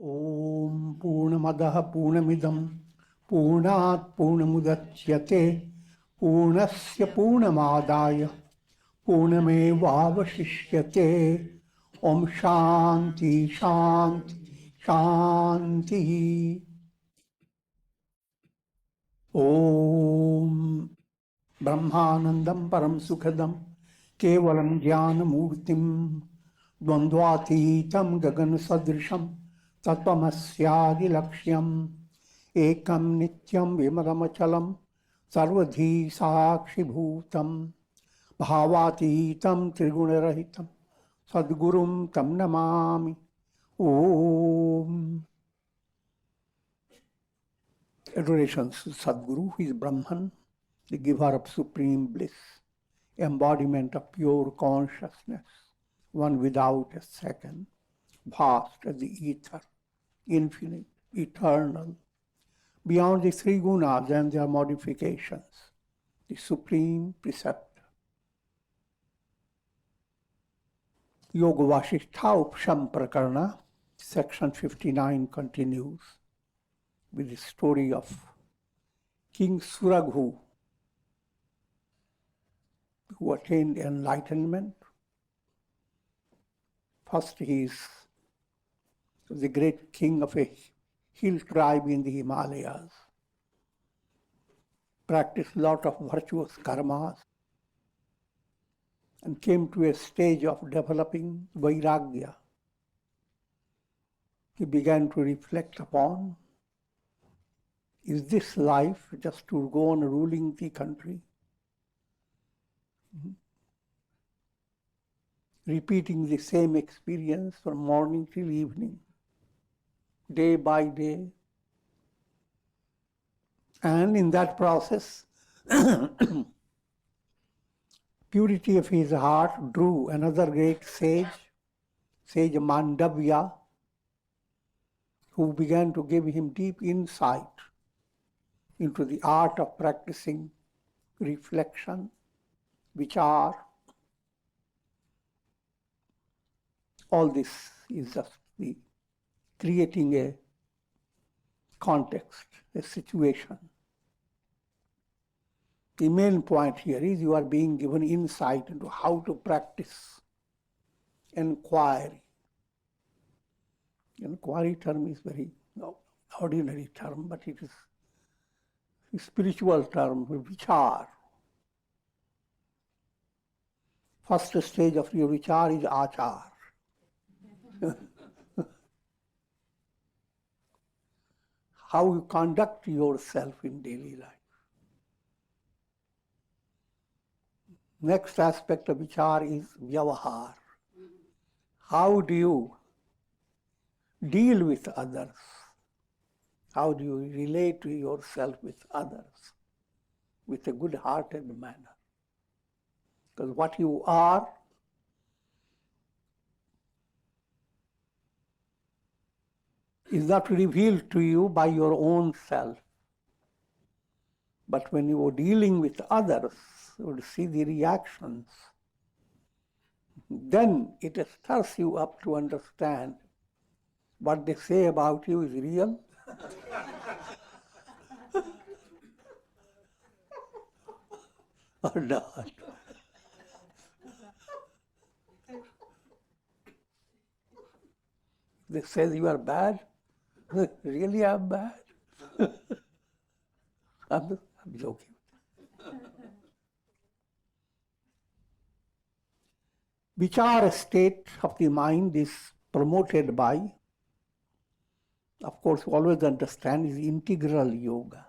Om Purnamadaha Purnamidam Purnat Purnamudachyate Purnasya Purnamadaya Purnamevavashishyate. Om Shanti Shanti Shanti. Om Brahmanandam Param Sukhadam Kevalam Jnana Murtim Dvandvatitam Gagan Sadrisham Tattvamasyadi Lakshyam Ekam Nityam Vimadamachalam Sarvadhi Sakshi Bhutam Bhavatitam Trigunarahitam Sadgurum Tam Namami. Om. Adoration to Sadguru, who is Brahman, the giver of supreme bliss, embodiment of pure consciousness, one without a second, vast as the ether, infinite, eternal, beyond the three gunas and their modifications, the supreme preceptor. Yoga Vasistha Upashama Prakarana, section 59 continues with the story of King Suraghu, who attained enlightenment. First, he is the great king of a hill tribe in the Himalayas, practiced a lot of virtuous karmas, and came to a stage of developing vairagya. He began to reflect upon, is this life just to go on ruling the country? Repeating the same experience from morning till evening, day by day. And in that process, purity of his heart drew another great sage, Sage Mandavya, who began to give him deep insight into the art of practicing reflection, vichar. All this is just the creating a context, a situation. The main point here is you are being given insight into how to practice inquiry. Inquiry term is very ordinary term, but it is a spiritual term, vichar. First stage of your vichar is achar. How you conduct yourself in daily life. Next aspect of vichar is vyavahar. How do you deal with others? How do you relate to yourself with others with a good-hearted manner? Because what you are is not revealed to you by your own self. But when you are dealing with others, you would see the reactions. Then it stirs you up to understand what they say about you is real. Or not. They say you are bad. Really, I'm bad? I'm joking. Vichar state of the mind is promoted by, of course, always understand, is integral yoga.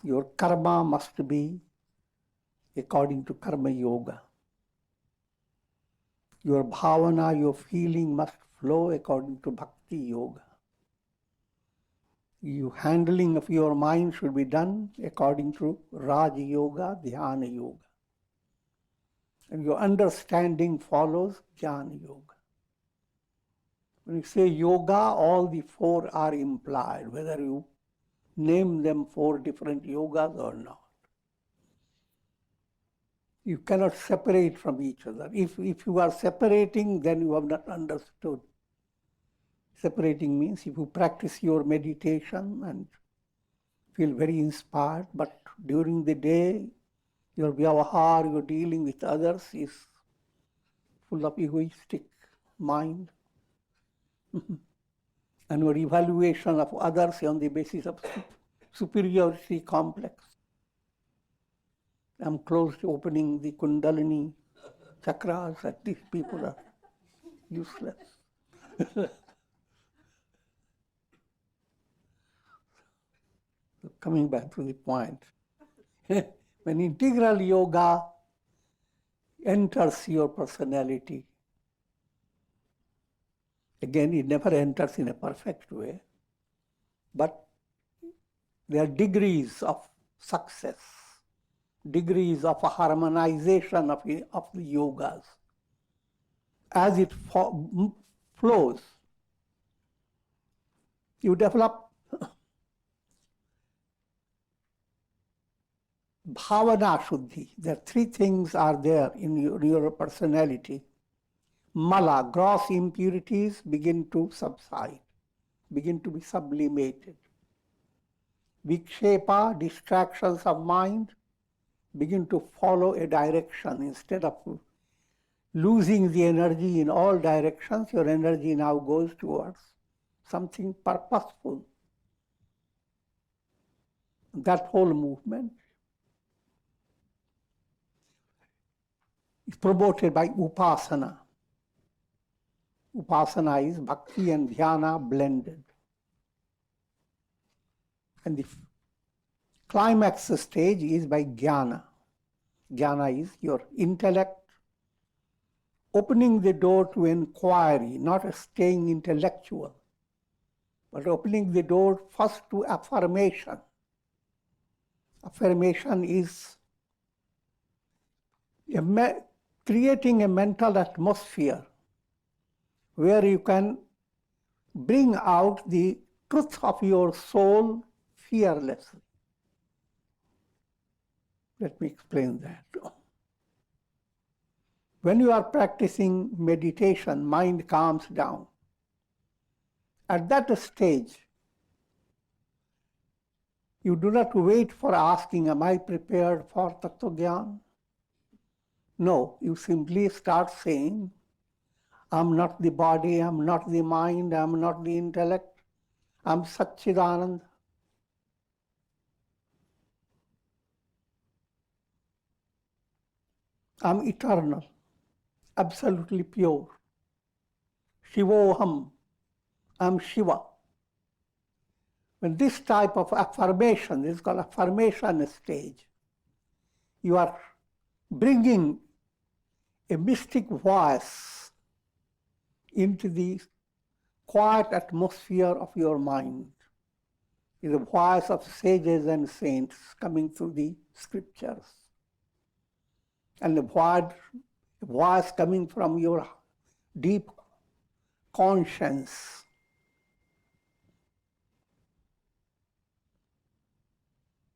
Your karma must be according to karma yoga. Your bhavana, your feeling must flow according to bhakti yoga. Your handling of your mind should be done according to Raj Yoga, Dhyana Yoga. And your understanding follows Jnana Yoga. When you say yoga, all the four are implied, whether you name them four different yogas or not. You cannot separate from each other. If you are separating, then you have not understood Separating means if you practice your meditation and feel very inspired, but during the day, your vyavahar, your dealing with others is full of egoistic mind. And your evaluation of others on the basis of superiority complex. I'm close to opening the Kundalini chakras, that these people are useless. So coming back to the point, when integral yoga enters your personality, again, it never enters in a perfect way, but there are degrees of success, degrees of a harmonization of the yogas. As it flows, you develop bhavana shuddhi. There are three things are there in your personality. Mala, gross impurities, begin to subside, begin to be sublimated. Vikshepa, distractions of mind, begin to follow a direction. Instead of losing the energy in all directions, your energy now goes towards something purposeful. That whole movement is promoted by Upasana. Upasana is bhakti and dhyana blended. And the climax stage is by jnana. Jnana is your intellect opening the door to inquiry, not staying intellectual, but opening the door first to affirmation. Affirmation is creating a mental atmosphere where you can bring out the truth of your soul fearlessly. Let me explain that. When you are practicing meditation, mind calms down. At that stage, you do not wait for asking, am I prepared for Tattva Gyan? No, you simply start saying, I'm not the body, I'm not the mind, I'm not the intellect, I'm Satchidanand. I'm eternal, absolutely pure. Shivoham, I'm Shiva. When this type of affirmation, this is called affirmation stage, you are bringing a mystic voice into the quiet atmosphere of your mind. It is the voice of sages and saints coming through the scriptures. And the voice coming from your deep conscience.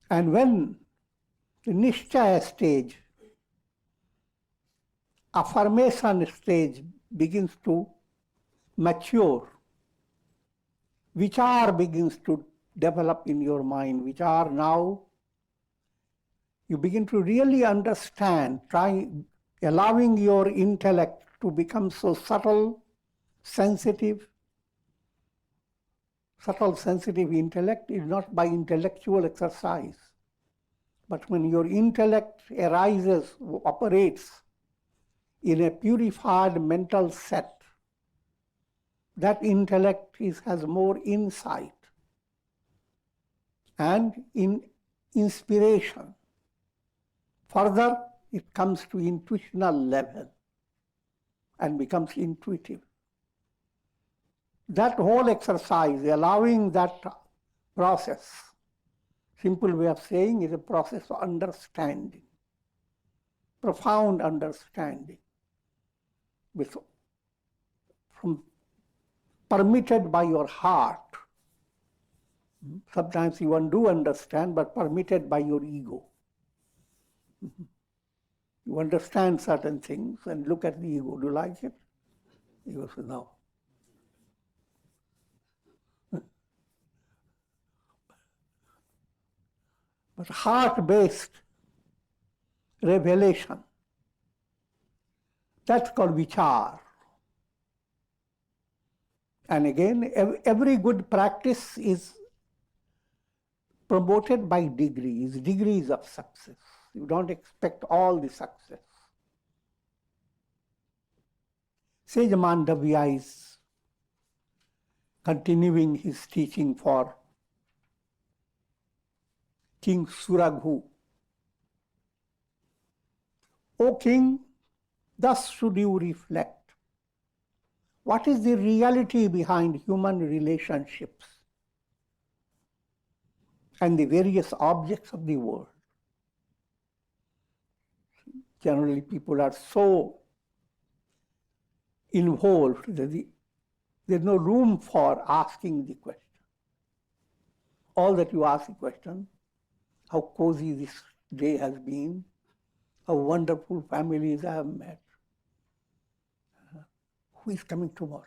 And when the Nishchaya stage, affirmation stage begins to mature, vichar begins to develop in your mind, vichar now, you begin to really understand, allowing your intellect to become so subtle, sensitive. Subtle, sensitive intellect is not by intellectual exercise, but when your intellect arises, operates in a purified mental set, that intellect has more insight and in inspiration. Further, it comes to intuitional level and becomes intuitive. That whole exercise, allowing that process, simple way of saying, is a process of understanding, profound understanding, permitted by your heart. Sometimes you do understand, but permitted by your ego. You understand certain things and look at the ego. Do you like it? Ego says no. but heart-based revelation. That's called vichar. And again, every good practice is promoted by degrees of success. You don't expect all the success. Sage Mandavya is continuing his teaching for King Suraghu. O king, thus should you reflect. What is the reality behind human relationships and the various objects of the world? Generally, people are so involved that there's no room for asking the question. All that you ask the question, how cozy this day has been, how wonderful families I have met, who is coming tomorrow?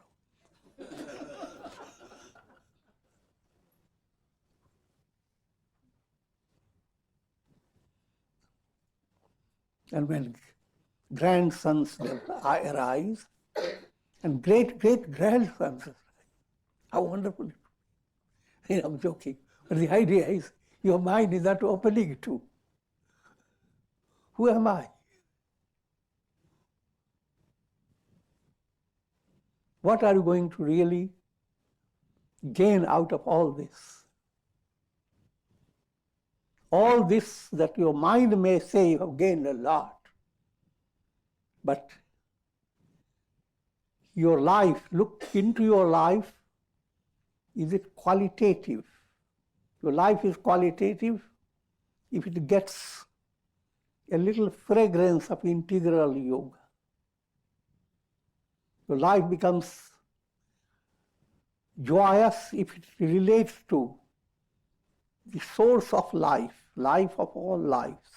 And when grandsons arise, and great-great-grandsons arise, how wonderful. I'm joking, but the idea is your mind is not opening to. Who am I? What are you going to really gain out of all this? All this that your mind may say you have gained a lot, but your life, look into your life, is it qualitative? Your life is qualitative if it gets a little fragrance of integral yoga. Your life becomes joyous if it relates to the source of life, life of all lives,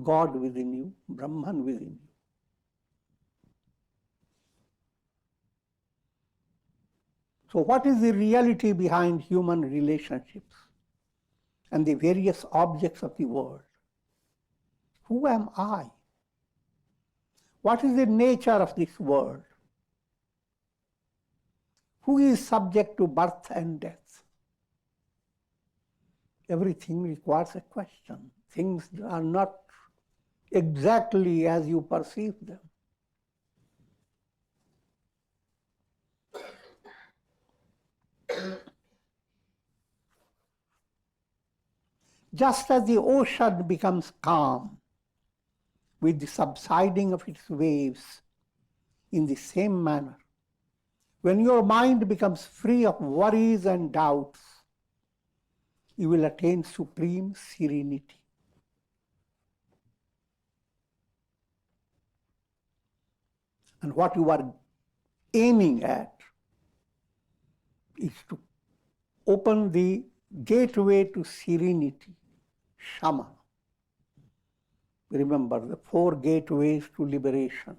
God within you, Brahman within you. So what is the reality behind human relationships and the various objects of the world? Who am I? What is the nature of this world? Who is subject to birth and death? Everything requires a question. Things are not exactly as you perceive them. Just as the ocean becomes calm with the subsiding of its waves, in the same manner, when your mind becomes free of worries and doubts, you will attain supreme serenity. And what you are aiming at is to open the gateway to serenity, Shama. Remember the 4 gateways to liberation.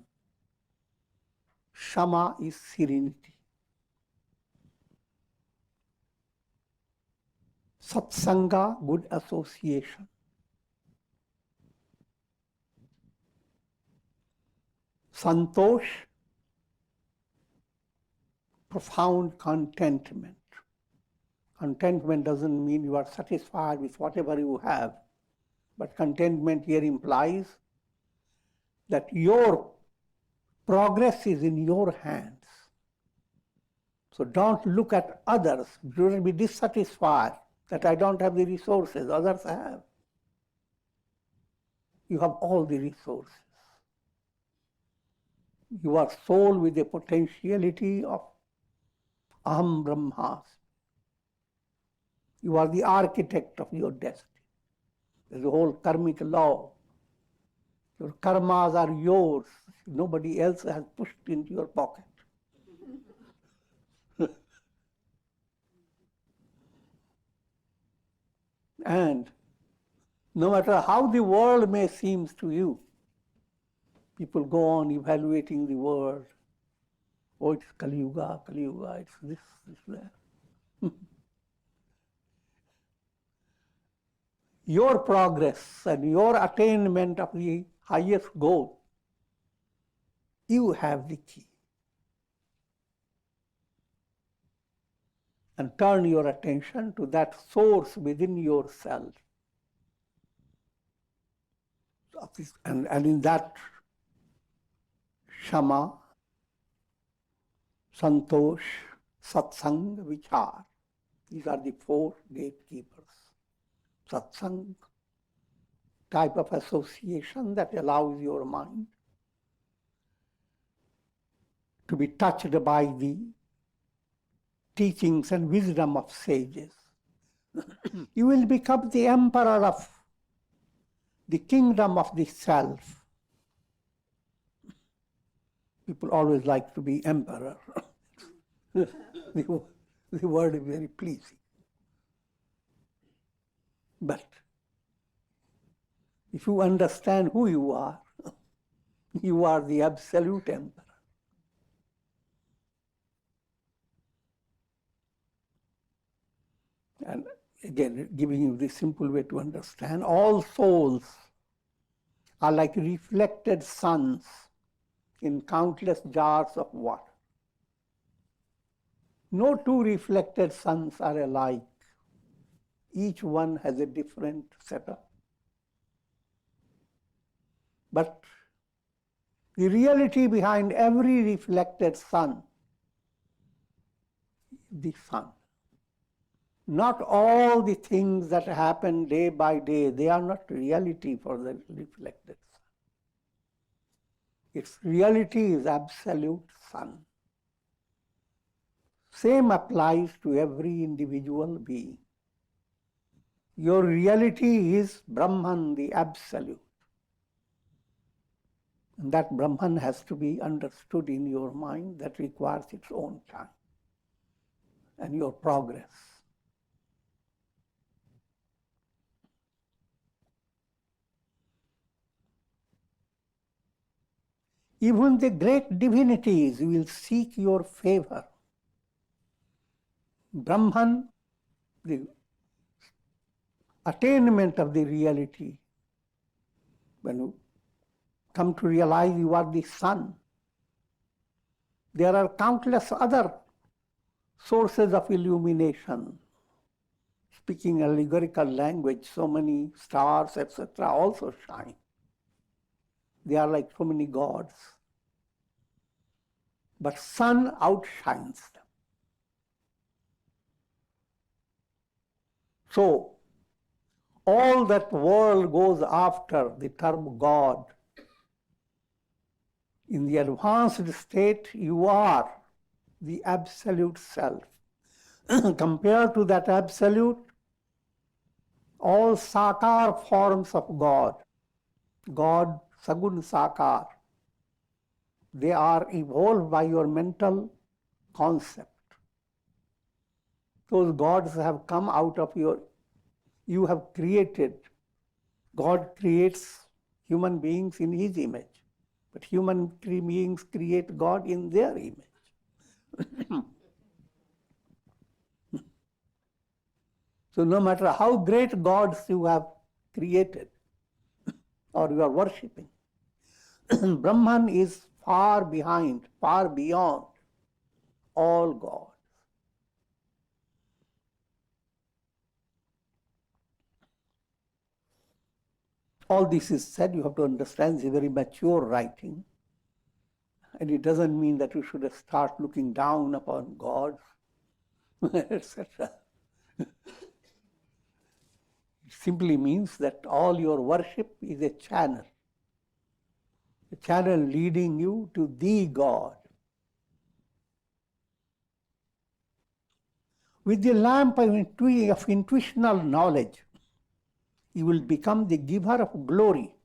Shama is serenity. Satsanga, good association. Santosh, profound contentment. Contentment doesn't mean you are satisfied with whatever you have, but contentment here implies that your progress is in your hands. So don't look at others. Don't be dissatisfied that I don't have the resources others have. You have all the resources. You are soul with the potentiality of Aham Brahmasmi. You are the architect of your destiny. There's a whole karmic law. Your karmas are yours. Nobody else has pushed into your pocket. And no matter how the world may seem to you, people go on evaluating the world. Oh, it's Kali Yuga, it's this, that. your progress and your attainment of the highest goal, you have the key. And turn your attention to that source within yourself. And in that Shama, Santosh, Satsang, Vichar. These are the four gatekeepers. Satsang, type of association that allows your mind to be touched by the teachings and wisdom of sages. You will become the emperor of the kingdom of the self. People always like to be emperor. The word is very pleasing. But if you understand who you are the absolute emperor. And again, giving you the simple way to understand, all souls are like reflected suns in countless jars of water. No two reflected suns are alike. Each one has a different setup. But the reality behind every reflected sun is the sun. Not all the things that happen day by day, they are not reality for the reflected sun. Its reality is absolute sun. Same applies to every individual being. Your reality is Brahman, the absolute. And that Brahman has to be understood in your mind. That requires its own time and your progress. Even the great divinities will seek your favor. Brahman, the attainment of the reality, when you come to realize you are the sun, there are countless other sources of illumination. Speaking allegorical language, so many stars, etc., also shine. They are like so many gods. But sun outshines them. So, all that world goes after, the term God, in the advanced state, you are the absolute self. Compared to that absolute, all sakar forms of God, Sagun Sakar, they are evolved by your mental concept. Those gods have come out of you have created. God creates human beings in His image, but human beings create God in their image. So no matter how great gods you have created or you are worshipping, Brahman is far behind, far beyond all gods. All this is said, you have to understand, it's a very mature writing. And it doesn't mean that you should start looking down upon gods, etc. It simply means that all your worship is a channel leading you to the God. With the lamp of intuitional knowledge, you will become the giver of glory,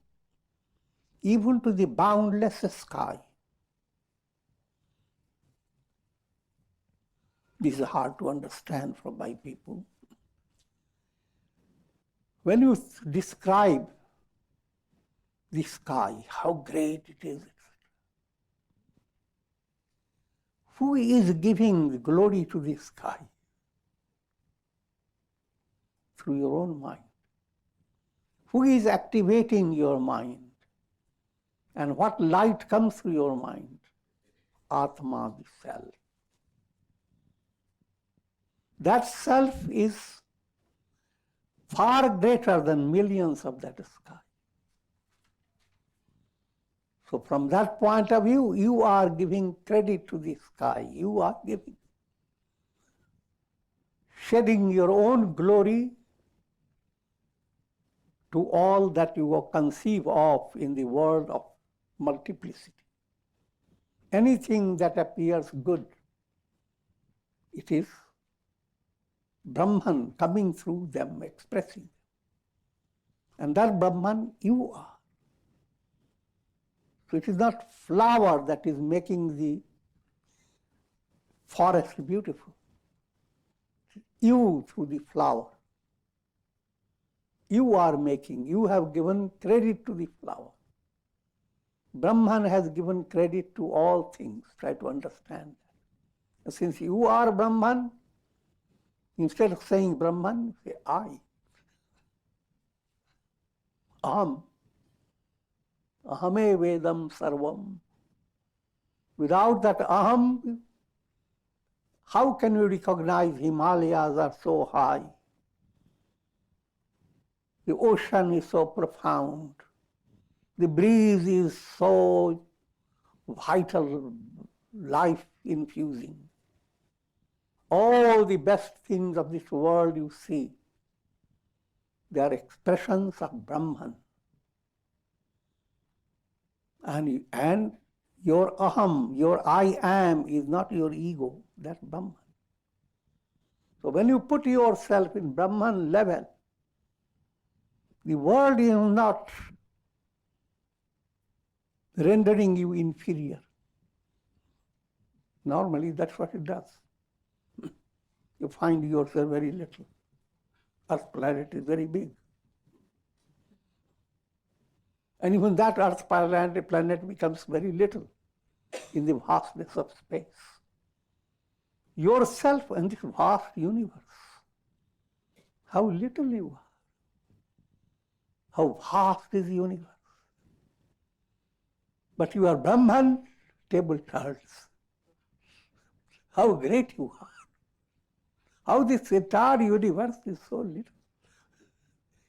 even to the boundless sky. This is hard to understand by people. When you describe the sky, how great it is, who is giving the glory to the sky? Through your own mind. Who is activating your mind? And what light comes through your mind? Atma, the self. That self is far greater than millions of that sky. So from that point of view, you are giving credit to the sky. You are shedding your own glory to all that you conceive of in the world of multiplicity. Anything that appears good, it is Brahman coming through them, expressing them. And that Brahman you are. So it is not flower that is making the forest beautiful. You through the flower. You are making, you have given credit to the flower. Brahman has given credit to all things. Try to understand that. Since you are Brahman, instead of saying Brahman, say I. Aham. Ahame Vedam Sarvam. Without that Aham, how can you recognize Himalayas are so high? The ocean is so profound. The breeze is so vital, life-infusing. All the best things of this world you see, they are expressions of Brahman. And your aham, your I am, is not your ego, that's Brahman. So when you put yourself in Brahman level, the world is not rendering you inferior. Normally that's what it does. You find yourself very little. Earth planet is very big. And even that Earth planet becomes very little in the vastness of space. Yourself and this vast universe, how little you are. How vast is the universe. But you are Brahman, table turns. How great you are. How this entire universe is so little.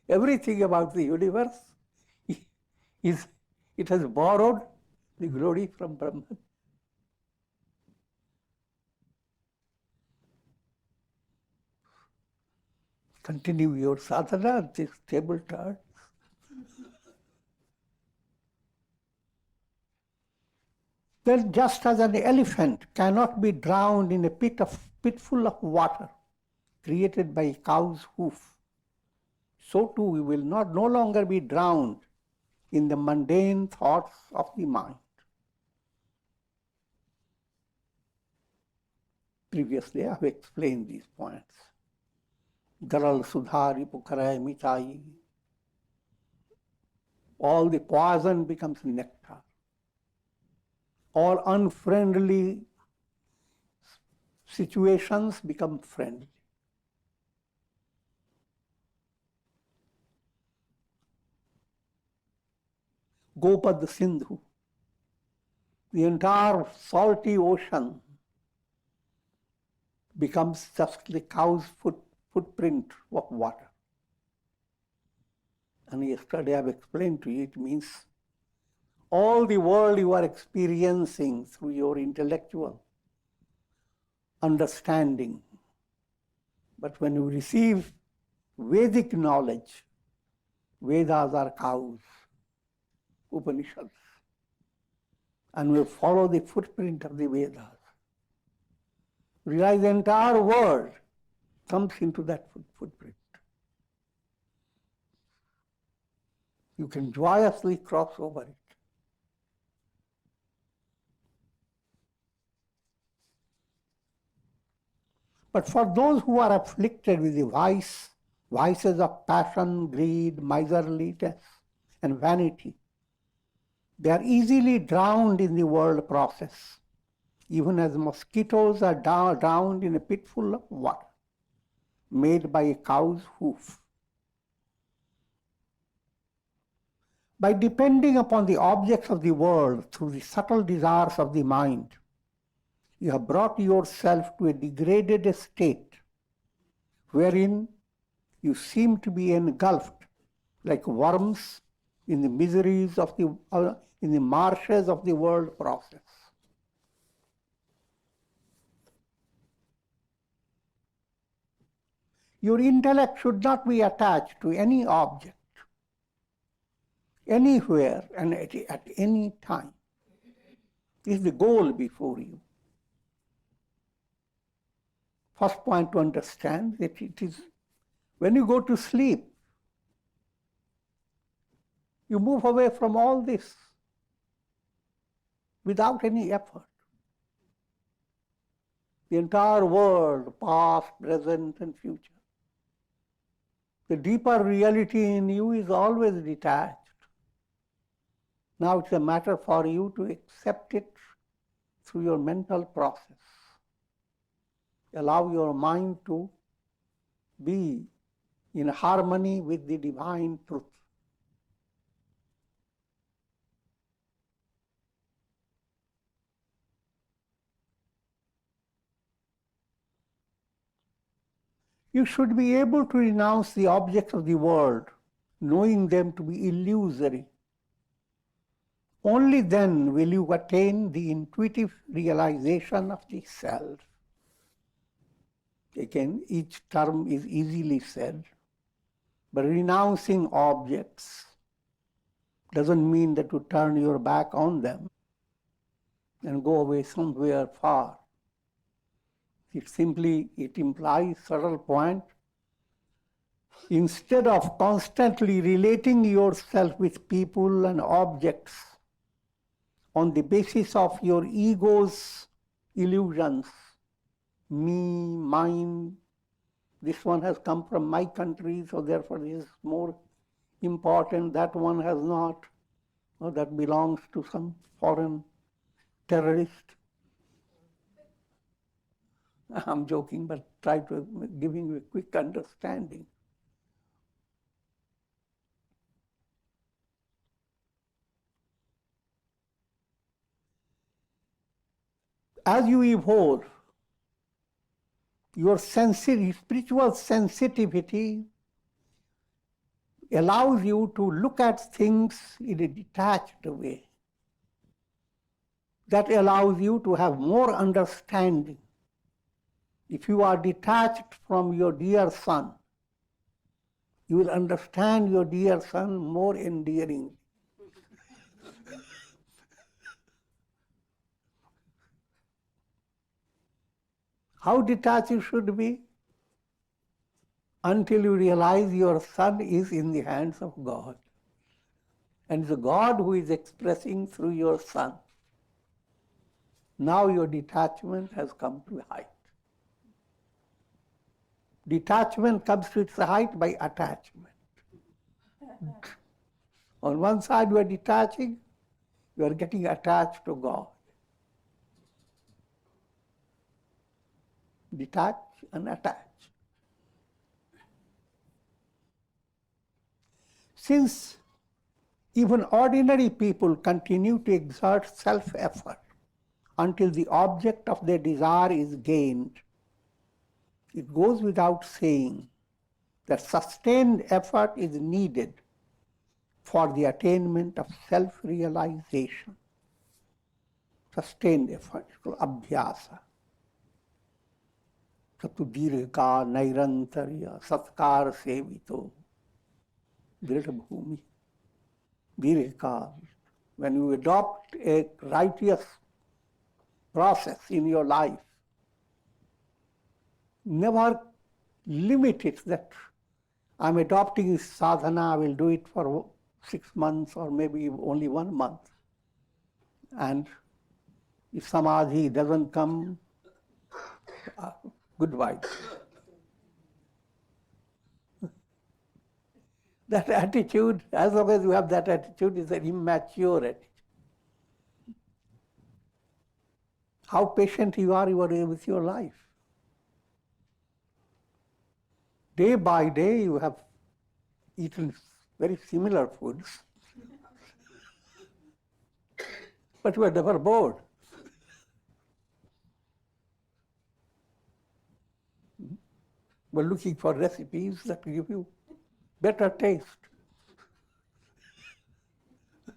Everything about the universe it has borrowed the glory from Brahman. Continue your sadhana, this table turns. Then just as an elephant cannot be drowned in a pit full of water created by a cow's hoof, so too we will no longer be drowned in the mundane thoughts of the mind. Previously I have explained these points. Garal Sudhari Pukarai Mitai. All the poison becomes nectar. All unfriendly situations become friendly. Gopad Sindhu, the entire salty ocean becomes just the cow's footprint of water. And yesterday I have explained to you, it means all the world you are experiencing through your intellectual understanding. But when you receive Vedic knowledge, Vedas are cows, Upanishads, and we follow the footprint of the Vedas. Realize the entire world comes into that footprint. You can joyously cross over it. But for those who are afflicted with the vices of passion, greed, miserliness, and vanity, they are easily drowned in the world process, even as mosquitoes are drowned in a pit full of water made by a cow's hoof. By depending upon the objects of the world through the subtle desires of the mind, you have brought yourself to a degraded state wherein you seem to be engulfed like worms in the miseries of in the marshes of the world process. Your intellect should not be attached to any object, anywhere and at any time. This is the goal before you. First point to understand that it is when you go to sleep, you move away from all this without any effort. The entire world, past, present, and future. The deeper reality in you is always detached. Now it's a matter for you to accept it through your mental process. Allow your mind to be in harmony with the divine truth. You should be able to renounce the objects of the world, knowing them to be illusory. Only then will you attain the intuitive realization of the self. Again, each term is easily said, but renouncing objects doesn't mean that you turn your back on them and go away somewhere far. It implies subtle point. Instead of constantly relating yourself with people and objects on the basis of your ego's illusions, me, mine, this one has come from my country, so therefore this is more important, that one has not, or that belongs to some foreign terrorist. I'm joking, but try to giving you a quick understanding. As you evolve, your spiritual sensitivity allows you to look at things in a detached way. That allows you to have more understanding. If you are detached from your dear son, you will understand your dear son more endearingly. How detached you should be? Until you realize your son is in the hands of God. And it's God who is expressing through your son. Now your detachment has come to height. Detachment comes to its height by attachment. On one side you are detaching, you are getting attached to God. Detach and attach. Since even ordinary people continue to exert self-effort until the object of their desire is gained, it goes without saying that sustained effort is needed for the attainment of self-realization. Sustained effort, abhyasa. Satu dirghaka nairantarya satkar sevito dridha bhumi. Dirghaka. When you adopt a righteous process in your life, never limit it that I'm adopting sadhana, I will do it for 6 months or maybe only 1 month. And if samadhi doesn't come, goodbye. That attitude, as long as you have that attitude, is an immature attitude. How patient you are with your life. Day by day you have eaten very similar foods. but we are never bored. We're looking for recipes that give you better taste.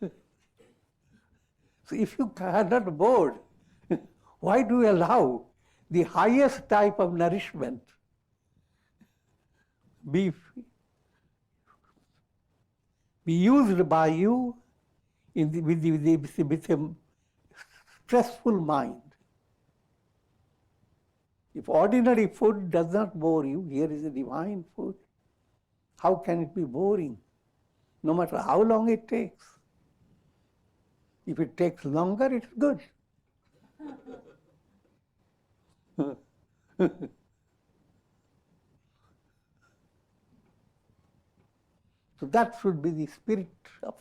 So if you are not bored, why do you allow the highest type of nourishment be used by you with a stressful mind? If ordinary food does not bore you, here is a divine food. How can it be boring? No matter how long it takes. If it takes longer, it's good. So that should be the spirit of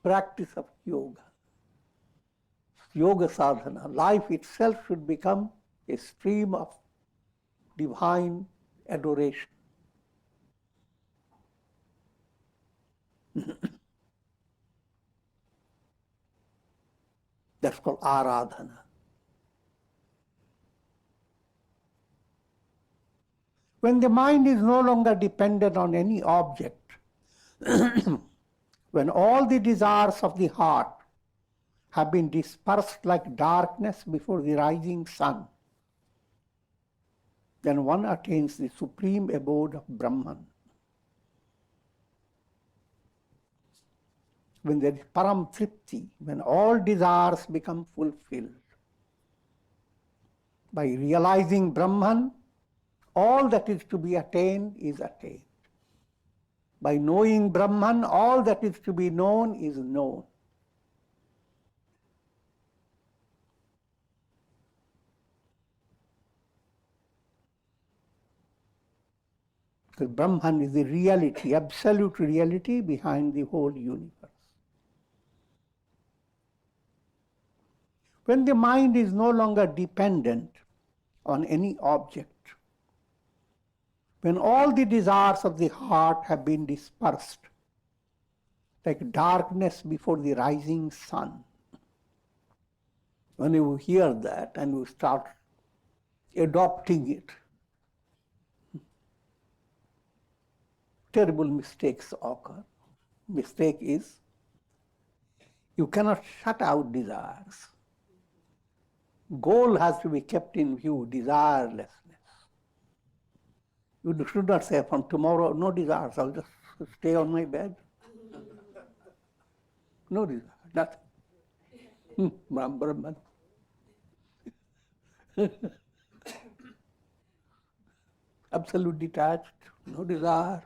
practice of yoga. Yoga sadhana. Life itself should become a stream of divine adoration. That's called aradhana. When the mind is no longer dependent on any object, when all the desires of the heart have been dispersed like darkness before the rising sun, then one attains the supreme abode of Brahman. When there is param tripti, when all desires become fulfilled. By realizing Brahman, all that is to be attained is attained. By knowing Brahman, all that is to be known is known. Because Brahman is the reality, absolute reality behind the whole universe. When the mind is no longer dependent on any object, when all the desires of the heart have been dispersed, like darkness before the rising sun, when you hear that and you start adopting it, terrible mistakes occur. Mistake is, you cannot shut out desires. Goal has to be kept in view, desirelessness. You should not say, from tomorrow, no desires, I'll just stay on my bed. No desire, nothing. Brahman. Absolute detached, no desire,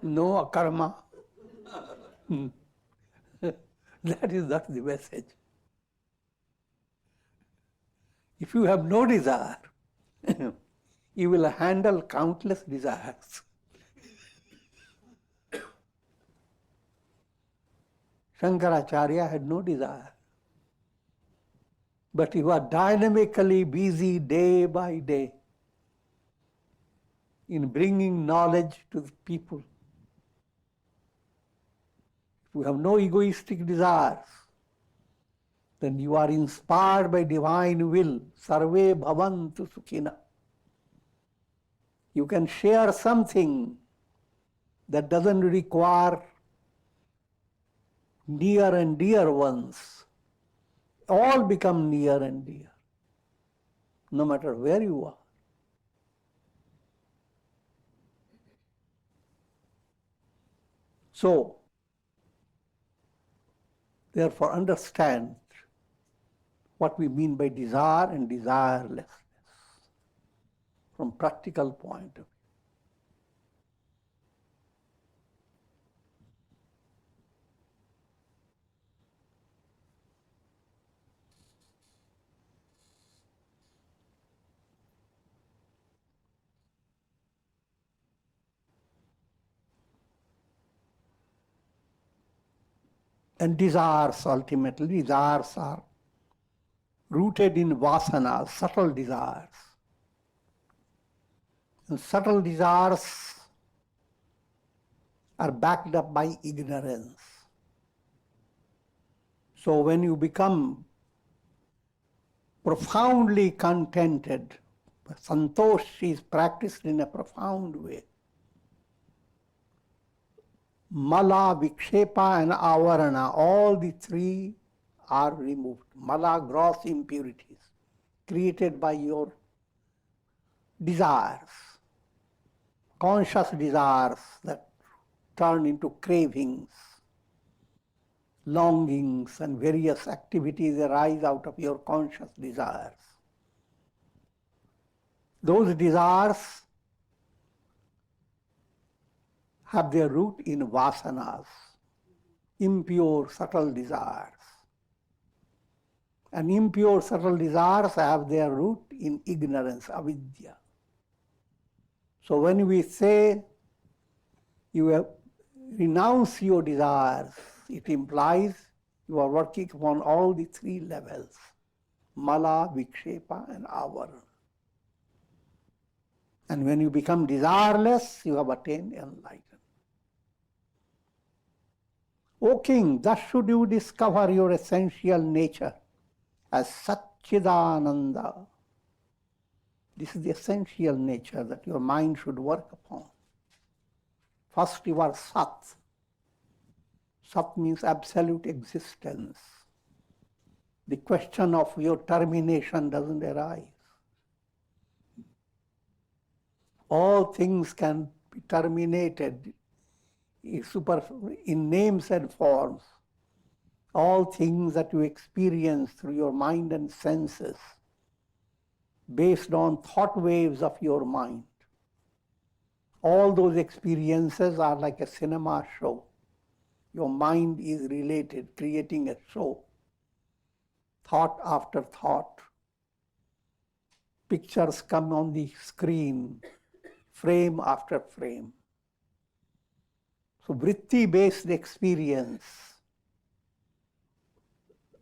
no karma. That is not the message. If you have no desire, you will handle countless desires. Shankaracharya had no desire. But he was dynamically busy day by day in bringing knowledge to the people. If you have no egoistic desires, then you are inspired by divine will. Sarve bhavantu sukhina. You can share something that doesn't require near and dear ones. All become near and dear, no matter where you are. So, therefore, understand what we mean by desire and desirelessness from practical point of view. And desires, ultimately, desires are rooted in vasanas, subtle desires. And subtle desires are backed up by ignorance. So when you become profoundly contented, santosh is practiced in a profound way. Mala, vikshepa and avarana, all the three are removed. Mala, gross impurities created by your desires, conscious desires that turn into cravings, longings, and various activities arise out of your conscious desires. Those desires have their root in vasanas, impure, subtle desires. And impure, subtle desires have their root in ignorance, avidya. So when we say you have renounce your desires, it implies you are working upon all the three levels, mala, vikshepa and avarana. And when you become desireless, you have attained enlightenment. O king, thus should you discover your essential nature as Satchidananda. This is the essential nature that your mind should work upon. First you are Sat. Sat means absolute existence. The question of your termination doesn't arise. All things can be terminated in names and forms. All things that you experience through your mind and senses, based on thought waves of your mind. All those experiences are like a cinema show. Your mind is related, creating a show. Thought after thought. Pictures come on the screen, frame after frame. So vritti-based experience,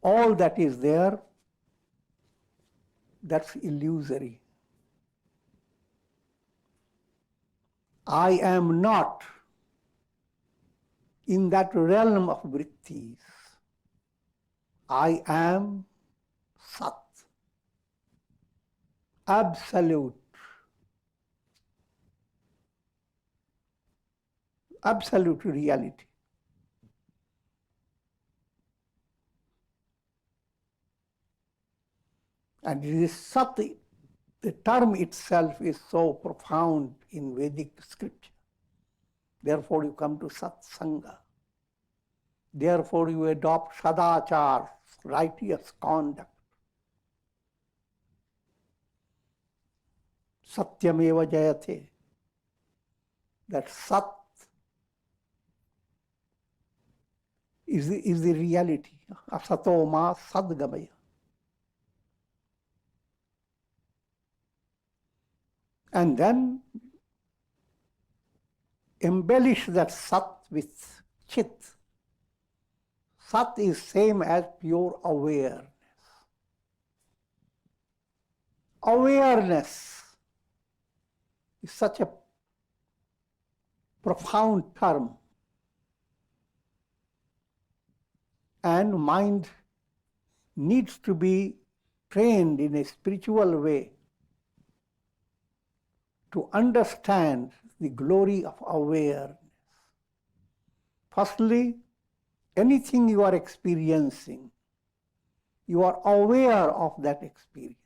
all that is there, that's illusory. I am not in that realm of vrittis. I am Sat, absolute reality. And this Sat, the term itself is so profound in Vedic scripture. Therefore you come to Satsanga. Therefore you adopt Sadachar, righteous conduct. Satyameva jayate. That Sat is the reality. Asato ma sadgamaya. And then embellish that Sat with Chit. Sat is same as pure awareness. Awareness is such a profound term. And mind needs to be trained in a spiritual way to understand the glory of awareness. Firstly, anything you are experiencing, you are aware of that experience.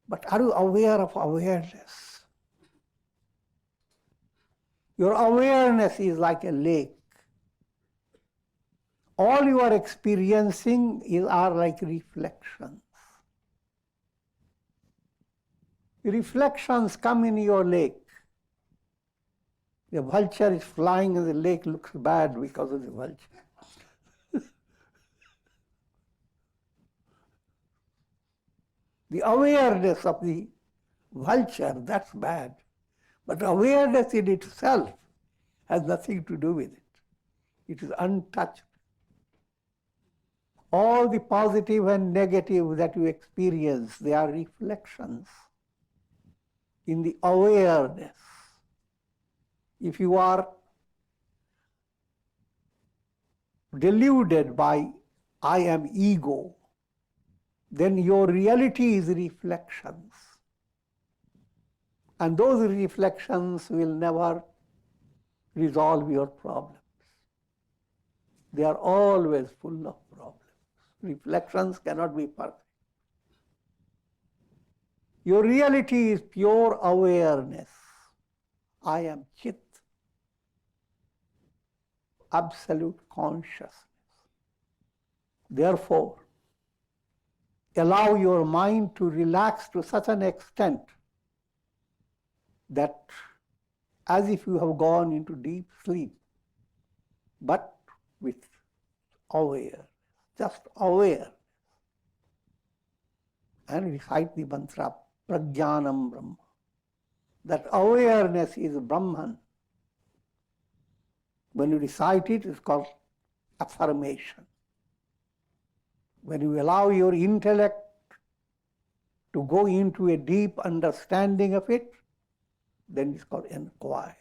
But are you aware of awareness? Your awareness is like a lake. All you are experiencing are like reflections. Reflections come in your lake. The vulture is flying and the lake looks bad because of the vulture. The awareness of the vulture, that's bad. But awareness in itself has nothing to do with it. It is untouched. All the positive and negative that you experience, they are reflections in the awareness. If you are deluded by I am ego, then your reality is reflections. And those reflections will never resolve your problems. They are always full of problems. Reflections cannot be perfect. Your reality is pure awareness. I am Chit, absolute consciousness. Therefore, allow your mind to relax to such an extent that as if you have gone into deep sleep, but with aware, just aware. And recite the mantra, Prajnanam Brahma. That awareness is Brahman. When you recite it, it's called affirmation. When you allow your intellect to go into a deep understanding of it, then it's called inquiry.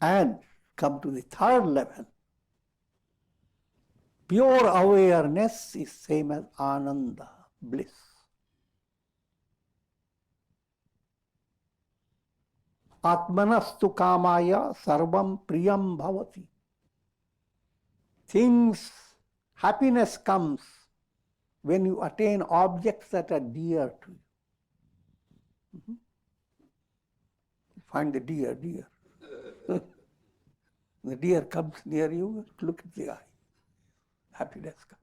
And come to the third level. Pure awareness is same as ananda, bliss. Atmanastu kamaya sarvam priyam bhavati. Things, happiness comes when you attain objects that are dear to you. Mm-hmm. Find the deer. The deer comes near you, look at the eye. Happiness comes.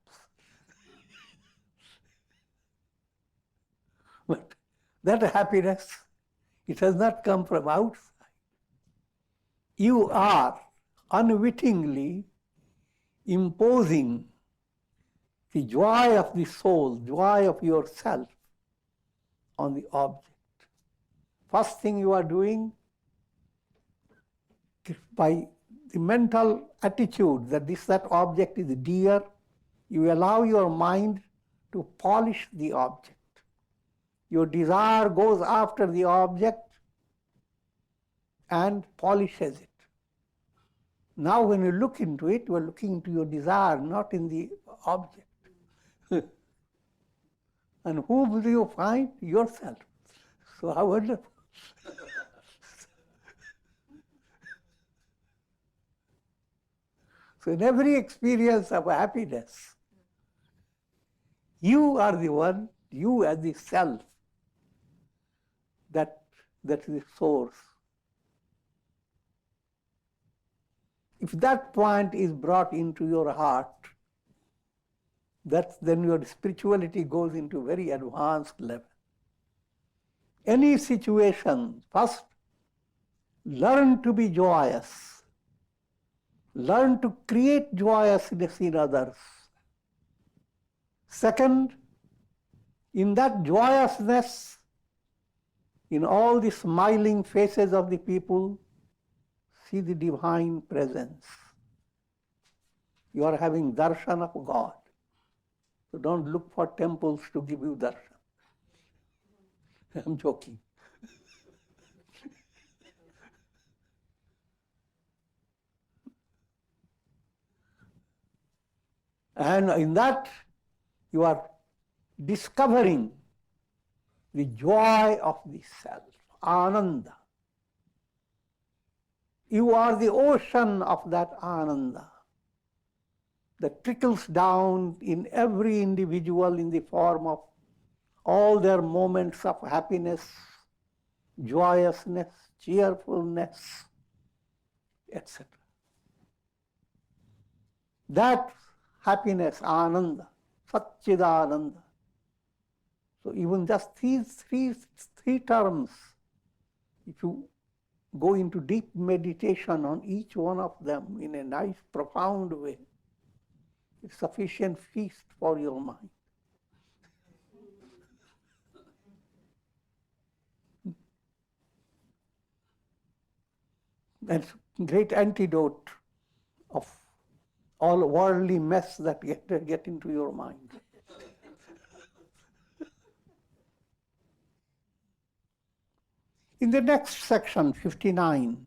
But that happiness, it has not come from outside. You are unwittingly imposing the joy of the soul, joy of yourself on the object. First thing you are doing, by the mental attitude that that object is dear, you allow your mind to polish the object. Your desire goes after the object and polishes it. Now when you look into it, you are looking into your desire, not in the object. And whom do you find? Yourself. So how wonderful. So in every experience of happiness, you are the one, you as the self, that is the source. If that point is brought into your heart, then your spirituality goes into a very advanced level. Any situation, first, learn to be joyous. Learn to create joyousness in others. Second, in that joyousness, in all the smiling faces of the people, see the divine presence. You are having darshan of God. So don't look for temples to give you darshan. I'm joking. And in that, you are discovering the joy of the self, ananda. You are the ocean of that ananda that trickles down in every individual in the form of all their moments of happiness, joyousness, cheerfulness, etc. That happiness, ananda, satchidananda. So even just these three terms, if you go into deep meditation on each one of them in a nice, profound way, it's sufficient feast for your mind. That's great antidote of all worldly mess that get into your mind. In the next section, 59,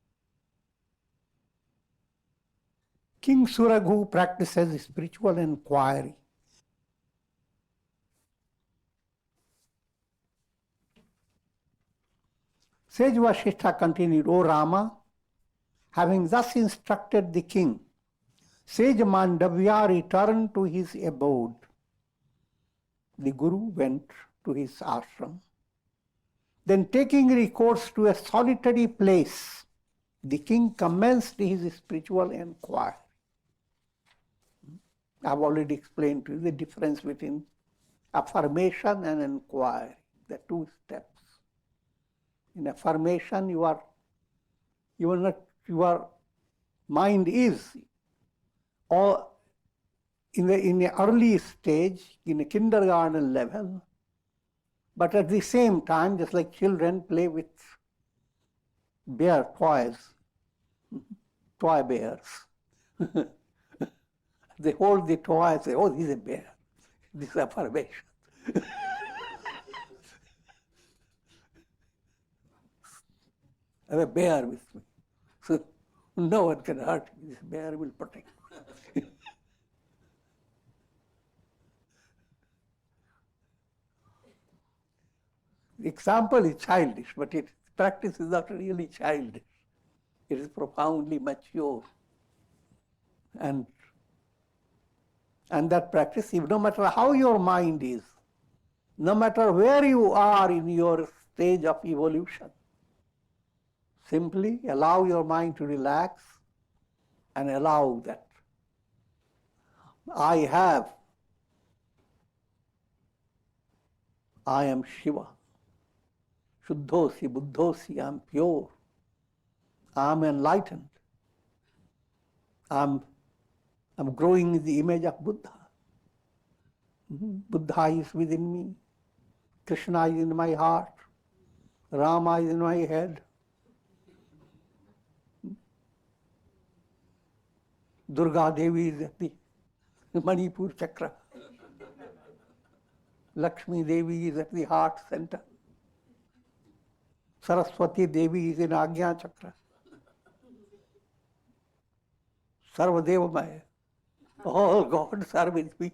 King Suraghu practices spiritual inquiry. Sage Vasishtha continued, O Rama, having thus instructed the king, Sage Mandavya returned to his abode. The Guru went to his ashram. Then taking recourse to a solitary place, the king commenced his spiritual inquiry. I've already explained to you the difference between affirmation and inquiry, the two steps. In affirmation, your mind is, or in the early stage, in a kindergarten level, but at the same time, just like children play with bear toys, toy bears. They hold the toy and say, oh, this is a bear. This is affirmation. I have a bear with me. So no one can hurt me. This bear will protect me. The example is childish, but its practice is not really childish. It is profoundly mature. And that practice, no matter how your mind is, no matter where you are in your stage of evolution, simply allow your mind to relax and allow that I am Shiva. Shuddhosi, Buddhosi, I am pure. I am enlightened. I am growing in the image of Buddha. Buddha is within me. Krishna is in my heart. Rama is in my head. Durga Devi is at the Manipur chakra. Lakshmi Devi is at the heart center. Saraswati Devi is in Agnya chakra. Sarvadeva Maya. All gods are with me.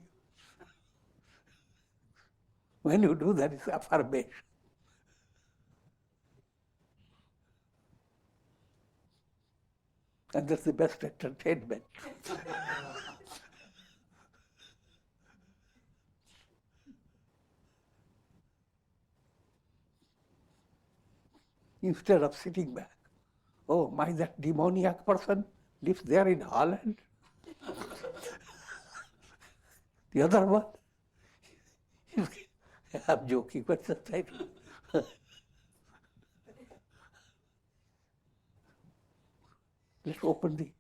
When you do that, it's affirmation. And that's the best entertainment. Instead of sitting back, oh, that demoniac person lives there in Holland. The other one, I'm joking, but sometimes. Let's open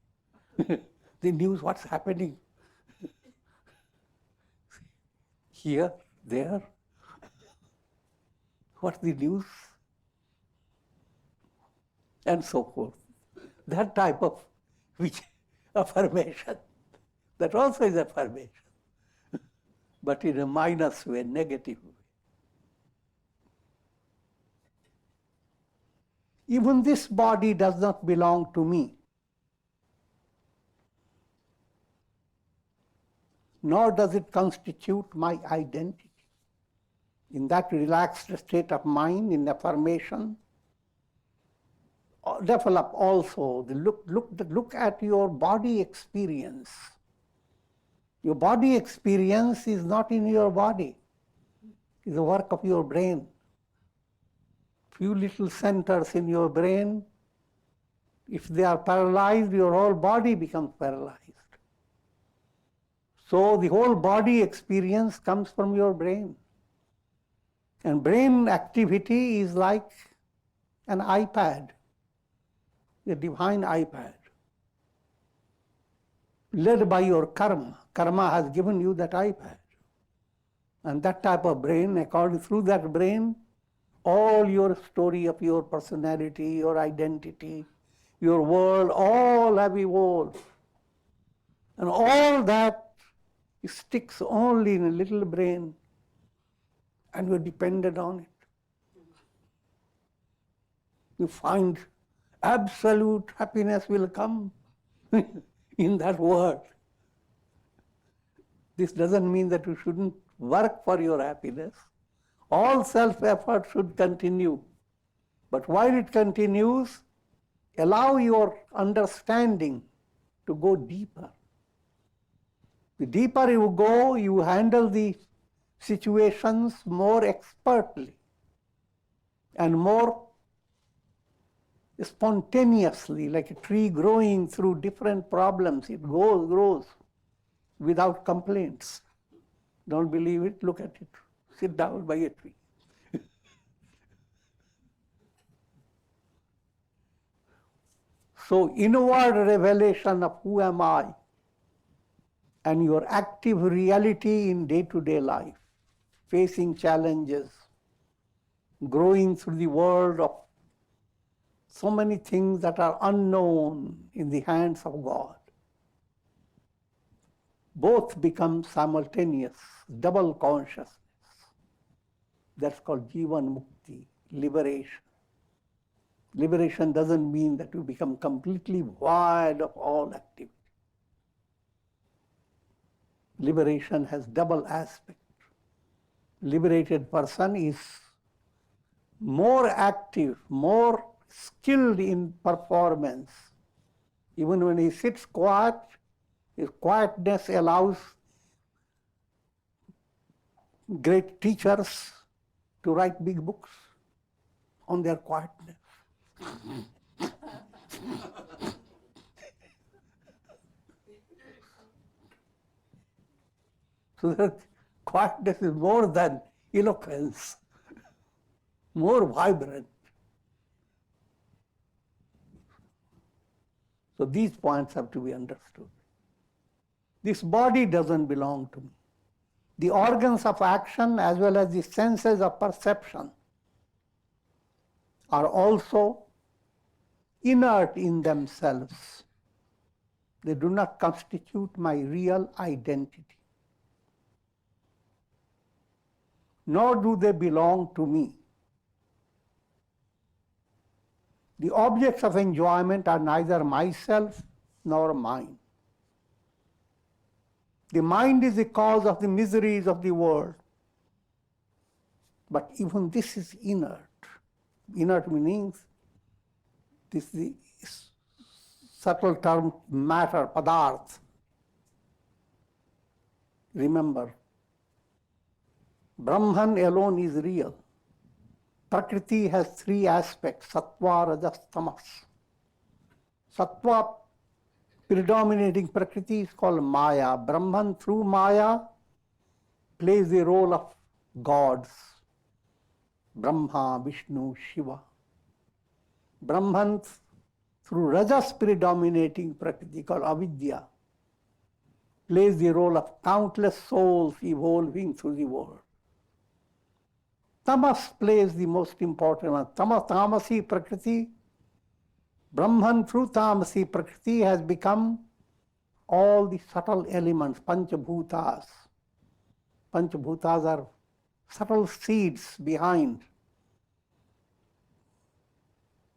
the news, what's happening here, there. What's the news? And so forth. That type of affirmation, that also is affirmation, but in a minus way, negative way. Even this body does not belong to me, nor does it constitute my identity. In that relaxed state of mind, in affirmation, develop also the look at your body experience. Your body experience is not in your body. It's the work of your brain. Few little centers in your brain, if they are paralyzed, your whole body becomes paralyzed. So the whole body experience comes from your brain. And brain activity is like an iPad, a divine iPad, led by your karma. Karma has given you that iPad. And that type of brain, through that brain, all your story of your personality, your identity, your world, all have evolved. And all that sticks only in a little brain, and you're dependent on it. You find absolute happiness will come in that word. This doesn't mean that you shouldn't work for your happiness. All self-effort should continue. But while it continues, allow your understanding to go deeper. The deeper you go, you handle the situations more expertly and more spontaneously, like a tree growing through different problems. It grows without complaints. Don't believe it? Look at it. Sit down by a tree. So inward revelation of who am I and your active reality in day-to-day life, facing challenges, growing through the world of so many things that are unknown in the hands of God. Both become simultaneous, double consciousness. That's called Jivan Mukti, liberation. Liberation doesn't mean that you become completely void of all activity. Liberation has double aspect. Liberated person is more active, more skilled in performance. Even when he sits quiet, his quietness allows great teachers to write big books on their quietness. So that quietness is more than eloquence, more vibrant. So these points have to be understood. This body doesn't belong to me. The organs of action as well as the senses of perception are also inert in themselves. They do not constitute my real identity. Nor do they belong to me. The objects of enjoyment are neither myself nor mine. The mind is the cause of the miseries of the world. But even this is inert. Inert meanings, this is the subtle term matter, padarth. Remember, Brahman alone is real. Prakriti has three aspects, sattva, rajas, tamas. Sattva, predominating Prakriti, is called Maya. Brahman, through Maya, plays the role of gods. Brahma, Vishnu, Shiva. Brahman, through Rajas predominating Prakriti, called Avidya, plays the role of countless souls evolving through the world. Tamas plays the most important one. Tamasi Prakriti, Brahman through Tamasi Prakriti has become all the subtle elements, Panchabhutas. Panchabhutas are subtle seeds behind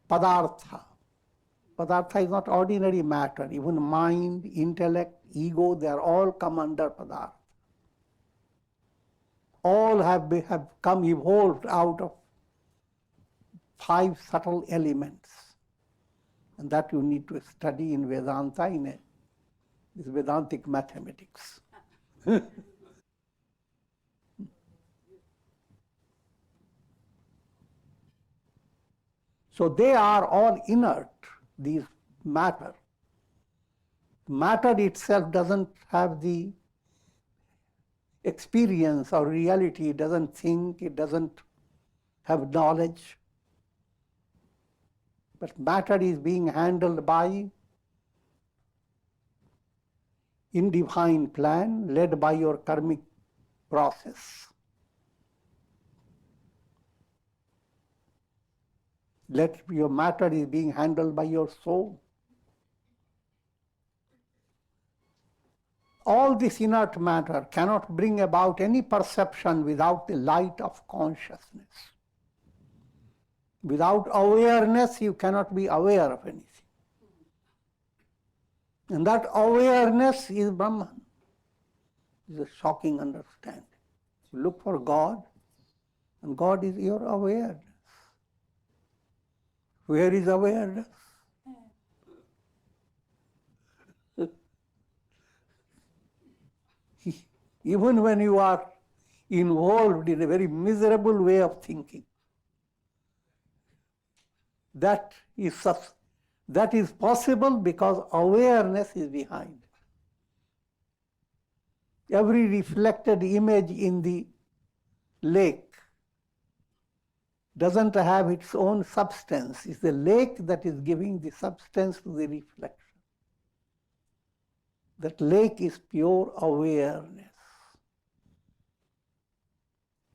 Padartha. Padartha is not ordinary matter. Even mind, intellect, ego, they are all come under Padartha. All have come evolved out of 5 subtle elements. And that you need to study in Vedanta, this Vedantic mathematics. So they are all inert, these matter. Matter itself doesn't have the experience or reality, it doesn't think, it doesn't have knowledge. But matter is being handled by in divine plan, led by your karmic process. Your matter is being handled by your soul. All this inert matter cannot bring about any perception without the light of consciousness. Without awareness, you cannot be aware of anything. And that awareness is Brahman. It's a shocking understanding. You look for God, and God is your awareness. Where is awareness? Even when you are involved in a very miserable way of thinking, that is possible because awareness is behind. Every reflected image in the lake doesn't have its own substance. It's the lake that is giving the substance to the reflection. That lake is pure awareness.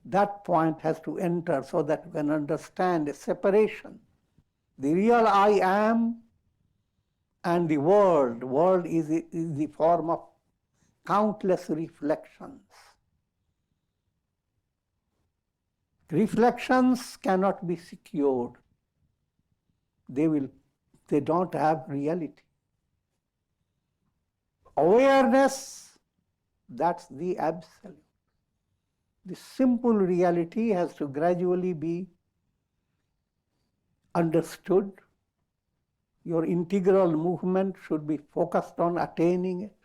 That point has to enter so that you can understand a separation. The real I am and the world. World is the form of countless reflections. Reflections cannot be secured. They don't have reality. Awareness, that's the absolute. The simple reality has to gradually be understood. Your integral movement should be focused on attaining it.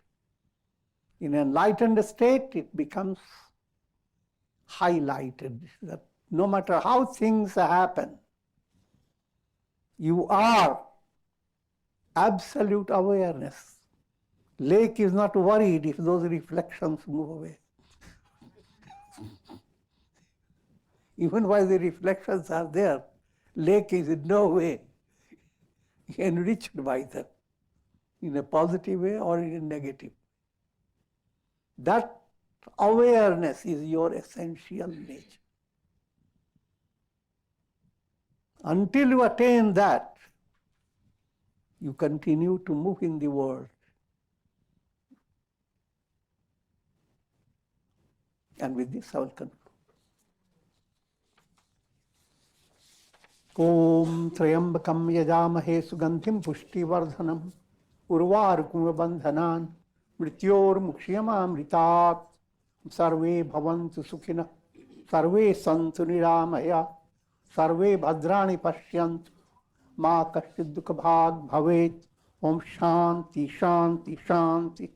In an enlightened state, it becomes highlighted that no matter how things happen, you are absolute awareness. Lake is not worried if those reflections move away. Even while the reflections are there, lake is in no way enriched by them, in a positive way or in a negative. That awareness is your essential nature. Until you attain that, you continue to move in the world. And with this I will conclude. Om Trayambakam Yajamahe Sugandhim Pushtivardhanam Urvarkum Bandhanan Mrityor Mukshiyamamritat Sarve Bhavantu Sukhina Sarve Santu Niramaya Sarve Bhadrani Pashyant Ma Kashchid Dukha Bhag Bhavet Om Shanti Shanti Shanti